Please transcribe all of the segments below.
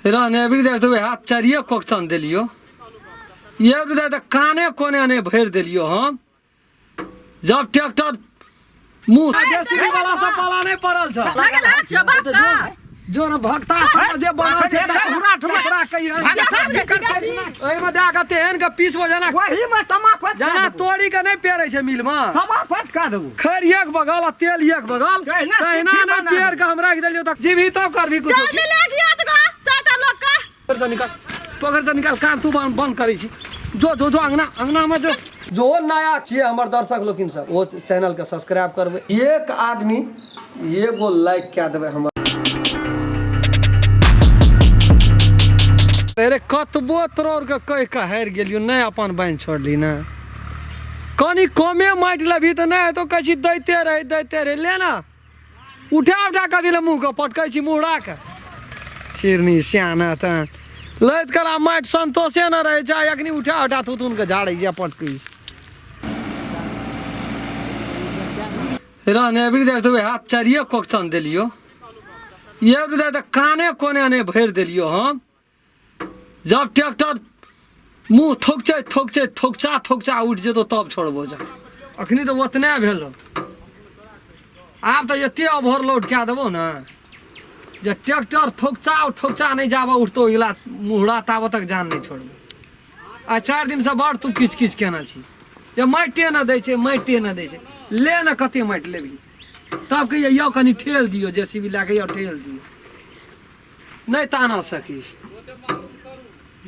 रहने भी देख तो हाथ चारिए कोक्सन दिलियो ये भी देख काने कोने ने भर दिलियो हम जब ट्रैक्टर मुंह जेसीबी वाला से पाला नहीं पड़ल छ लागल हाथ जवाब का जो न भक्ता सब जे बनल थे ठुरा ठुरा कहिए ओइ में दे के तेहन के पीस हो जाना वही में समाप्त जाना तोड़ी के नहीं पेरै छै मिल में समाप्त कर देबो खैर एक बगल आ तेल एक बगल कहना ना पेड़ के हम राख देलियो त जीवी तब करबी कुछ जल्दी ले गया तो चाटा लोग का पोखर से निकाल पोखर से निकाल काम तू बंद करी छी जो अंगना में जो नया छिए हमर दर्शक लोकिन सब वो चैनल के सब्सक्राइब करबे एक आदमी एगो लाइक क्या देबे हम अरे कतबो तोर के कह के हार गेलियो नहीं अपन बहन छोड़ली ना कनी कमे माइट लेबी तो नहीं तो कह दैते रहे ले ना उठा के दिले मुंह के पटकै छी मुहरा के सिरनी सियाना त लैत कला माइट संतोषे न रहे जा अखनी उठा थुथुन के झाड़ै जे पटकै रहने भी देख तो हाथ चारिए कोक्सन दिलियो ये भी देख काने कोने ने भर दिलियो हम जब ट्रैक्टर मुंह थोकचा उठ जेतो तब छोड़बो जा अखनी तो ओतने भेलो आब तो एते ओवरलोड क्या देबो ना जे ट्रैक्टर थोकचा नहीं जाबो उठतो इला मुहरा ताब तक जान नहीं छोड़बो आ 4 दिन से बड़ तू किच केना छी ये माइटे न दै छै ले न कते माइट लेबी तब कहिए यो कनी ठेल दियो जेसीबी लाके यो ठेल दियो नहीं ताना सकीस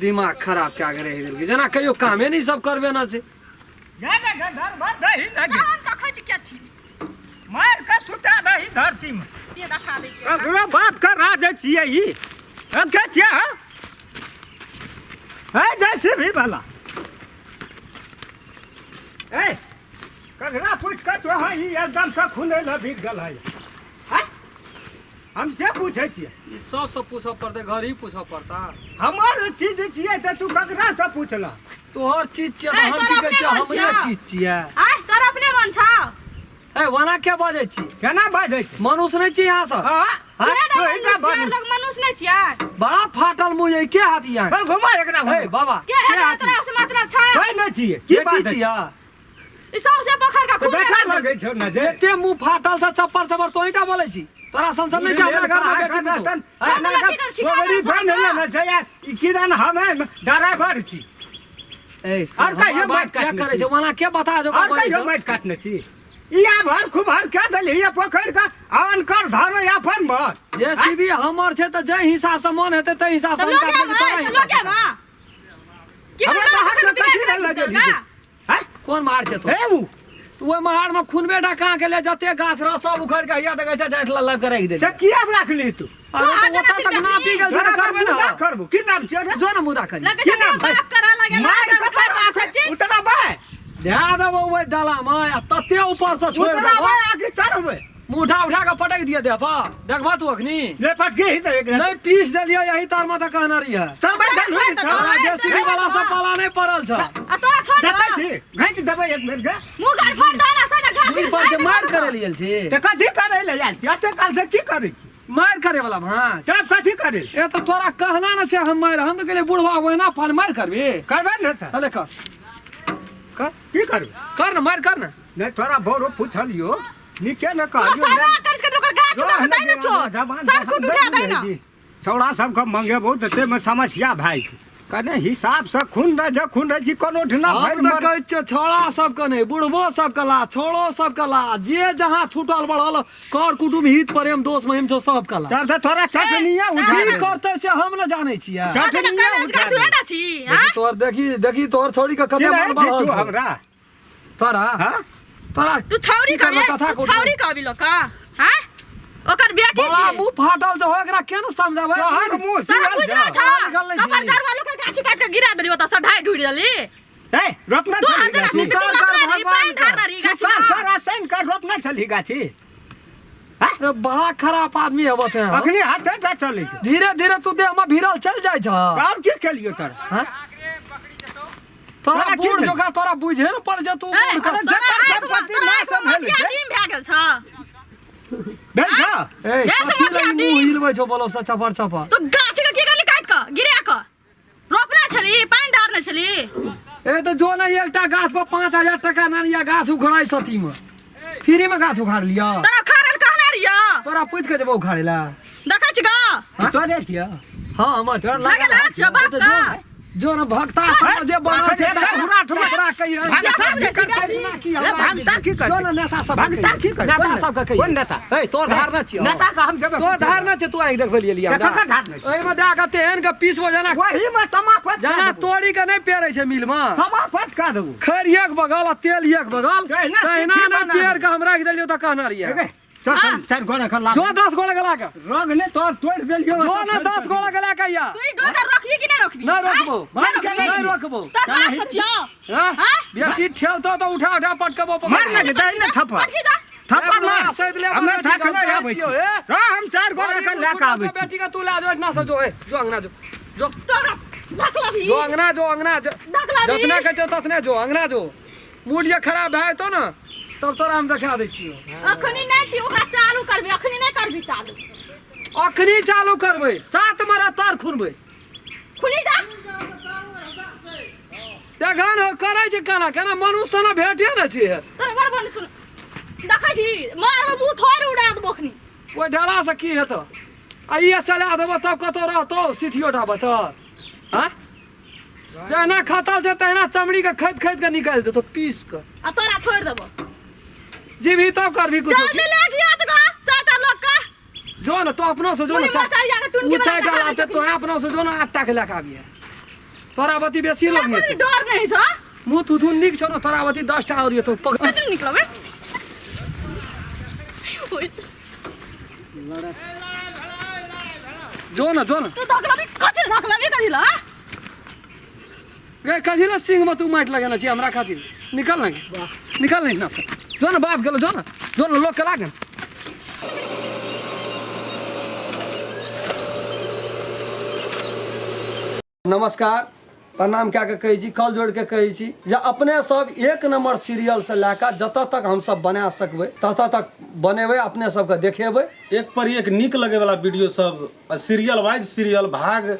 दिमाग खराब क्या करे इधर जना कहियो कामे नहीं सब करबे ना छै जाने घर बात दही लगे जान का खच क्या छी मार के सुता दही धरती में ये देखा लै छै अगला बात कर रहा दे छिए ही अब क्या छिए है जैसे भी भला ए कगरा पूछ के तो हां ई एकदम से खुने ल भीग गल है हमसे पूछे छिए ई सब पूछो पड़ते घर ही पूछो पड़ता हमार चीज छिए त तू कगरा से पूछला तोहर चीज छिए त हम की कहै छी हमरे चीज छिए आ तोर अपने मन छौ ए वना के बाजै छी केना बाजै छी मनुष्य नहीं छी यहाँ से हां तो इतना लोग मनुष्य नहीं छियै बड़ा फाटल मुंह के हाथ यहाँ चल घुमा एकरा ए बाबा के है तोरा से मात्रा छै कोई नहीं छिए की बात छिए ई सबसे पोखर का तो खून बैठा लगे छौ न जे एते मुंह फाटल से चप्पर तो ईटा बोलै छी तोरा संसार नहीं जा अपना घर में बेटी तो बड़ी बहन है ना जया किदन हमें ड्राइवर छी ए और कहियो बात क्या करे छै वना के बता जो और कहियो माइट काटने छी या भर खूब हर क्या दली ये पोखर का आवन कर धरो या फन भर जेसीबी हमर छै त जे हिसाब से मन हेते ते हिसाब से लोगे काट मां की हमरा बाहर में कथि लगे हैं कौन मार छै तो ए तू ओइ महार में खूनबे ढका के ले जते गाछ रह सब उखड़ के हिया देखे छै जाठ लग के रख दे से किया राखली तू अरे तो ओता तक ना पी गेल छै त करबे ना करबो की नाम छै रे जो ना मुदा करी लगे छै बाप करा लगे ना उतना बा दे देबो ओइ डाला में तते ऊपर से छोड़ उतना देबो बा आगे चढ़बे मुठा उठा के पटक दिए दे पा देखबा तू अखनी ले पट गई त एक नहीं पीस देलियो यही तार में त कहना रही है चल बैठ तोरा जेसीबी वाला से पाला नहीं पड़ल छ आ तोरा छोड़ देखै छी घाट देबै एक बेर के मुंह गाड़ फोड़ दो ना साडा गाछ मुंह पर के मार करे लियल छी त कथि करे ले यार एते काल से की करै छी मार करे वाला हां तब कथि करे ए तो तोरा कहना न छै हम मार हम तो कहले बुढ़वा होय ना फल मार करबे करबे न त अले कर की करबे कर न मार कर न नहीं थोड़ा बोरो पूछलियो निके न तो कहलियो सारा कर के लोकर गाछ का बताइ न छो सब कुट उठा दइ न छौड़ा सब के मंगे बहुत ते में समस्या भाई कने हिसाब से खून रह जा खून रह जी कोनो ठना हम भाई तो कहै छ छोड़ा सब के नहीं बुढ़बो सब के ला छोड़ो सब के ला जे जहां छूटल बढ़ल कर कुटुम हित प्रेम दोस्त महिम छ सब के ला चल त थोड़ा चटनिया उठा की करते से हम न जाने छियै चटनिया उठा तू हटा छी देखी तोर देखी तोर छोड़ी के कते मन बढ़ल तू छ हमरा तोरा हां तोरा तू छौरी की करबे कहबे कथा तू छौरी कहबी लोग का हैं ओकर बेटी बड़ा छी मुंह फाटल से हो एकरा के न समझावे तोहर मुंह सारा सिगल कुछ जा ना छा निकल नहीं कपर घर वालों के गाछ काट के गिरा देली ओता से ढाई ढूढ़ देली ए रोपना तू चली अंदर गाछी अपनी कर, पिता कर, रही भगवान पानी ढार रही गाछ सुपर कर आसन कर रोपना चली गाछी अरे बड़ा खराब आदमी है बते अखनी हाथे टा चलै छै धीरे धीरे तू देह में भिरल चल जाय छ और की केलियो तोरा हां तोरा तोरा की बूढ़ भेल? जोखा तोरा बुझे न पड़ जे तू बूढ़ कर अरे जकर संपत्ति ना सब भेल छै टीम भए गेल छ भेल छ ए ये कथी तो लई मतलब मुंह हिलबै छौ बोलो सचा पर छपा तो गाछ के की करली काट छली पानी डारने छली ए तो जो ना एकटा गाछ पर 5000 टका नानिया गाछ उखड़ाई सती में फ्री में गाछ उखाड़ लिया तोरा खारल कहना रिया तोरा पूछ के जेबो उखाड़े ला देखै छी गा तो रे थिया हां हमर लागल है जवाब का जो ना भक्ता सब जे बनल छै हमरा ठुकरा कहि भक्ता की कर जो ना नेता सब भक्ता की कर नेता सब कहि कौन नेता ए तोर धारना छी नेता का हम जब तोर धारना छै तू आइ देखबे लिया हमरा ककर धारना एहि में दे के तेहन के पीसबो जना वही में समापत जना तोड़ी के नहीं पेरै छै मिल में समापत का देबो खैर एक बगल आ तेल एक बगल तहिना ना पेड़ के हम राख देलियो त कहना रिया चार गोला कर ला जो 10 गोला गला के रंग ने तो तोड़ देलियो जो ना 10 गोला गला के या तू डोकर रखली कि नहीं रखबी नहीं रोकबो नहीं रोकबो तो बात कर छियो हां बेसी ठेल तो उठा उठा पटकबो पकड़ मार लगे दई ने थप्पड़ पटकी जा थप्पड़ मार हमें थकलो या भाई हम चार गोला कर ला का आवे बेटी का तू ला जो इतना से जो है जो अंगना जो तोरा धकला भी जो अंगना जितना कहे ततने जो अंगना जो मूड ये खराब है तो ना तब तोरा हम दिखा दै छियो अखनी नहीं थी ओकरा चालू करबी अखनी नहीं करबी चालू अखनी चालू करबै 7 मरा तार खुनबै खुली जा देखन हो करै छै केना मनुष्य ना भेटे न छै तोरा बड़ बन सुन देखै छी मार मुंह थोड़ उड़ा देबो अखनी ओइ ढला से की हेतो आ ये चला देबो तब कतो रहतो सिठियोटा बचल हां जना खतल छै तहिना चमड़ी के खैद के निकाल देतो पीस के आ तोरा छोड़ देबो जी भी तब करबी कुछ जल्दी ले गया तो गा चाटा लोग का जो ना तो अपनो से जो ना मचारिया के टुंडी ऊंचाई डाला छै तो अपनो से जो ना 8 टा के लेके आबिए तोरावती बेसी लोग कोई है डर नहीं छ मुंह थुथु निक छ न तोरावती 10 टा और ये तो पकड़ कतै निकलबे जो ना तू धकलाबी कते धकलाबी करिला गे कजिला सिंह में तू माट लगाना छी हमरा खातिर निकल नहीं ना से जो ना बाप गेलो जो ना लोग के लागन नमस्कार प्रणाम क्या के कही छी कल जोड़ के कही छी जे अपने सब एक नंबर सीरियल से लेकर जत तक हम सब बना सकबे तत तक बनेबे अपने सब के देखेबे एक पर एक निक लगे वाला वीडियो सब सीरियल वाइज सीरियल भाग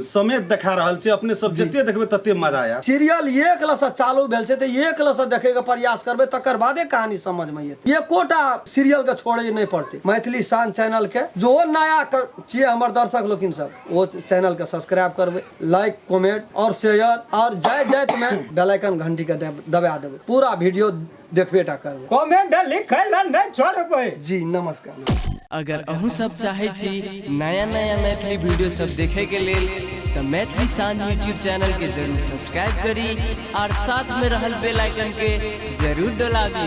समेत देखा रहल छै अपने सब जते देखबे तते मजा आया सीरियल एक लस चालू भेल छै त एक लस देखे के प्रयास करबे तकर बादे कहानी समझ में एते एकोटा सीरियल के छोड़े नहीं पड़ते मैथिली शान चैनल के जो नया छिए हमर दर्शक लोकिन सब वो चैनल के सब्सक्राइब करबे लाइक कमेंट और शेयर और जय में बेल आइकन घंटी के दबा देबे पूरा वीडियो देखबेटा करबे कमेंट लिखल नहीं छोड़बे जी नमस्कार अगर अहू सब चाहे छी नया मैथिली वीडियो सब देखे के लेल तो मैथिली शान यूट्यूब चैनल के जरूर सब्सक्राइब करी और साथ में रहल बेल आइकन के जरूर दबाबी।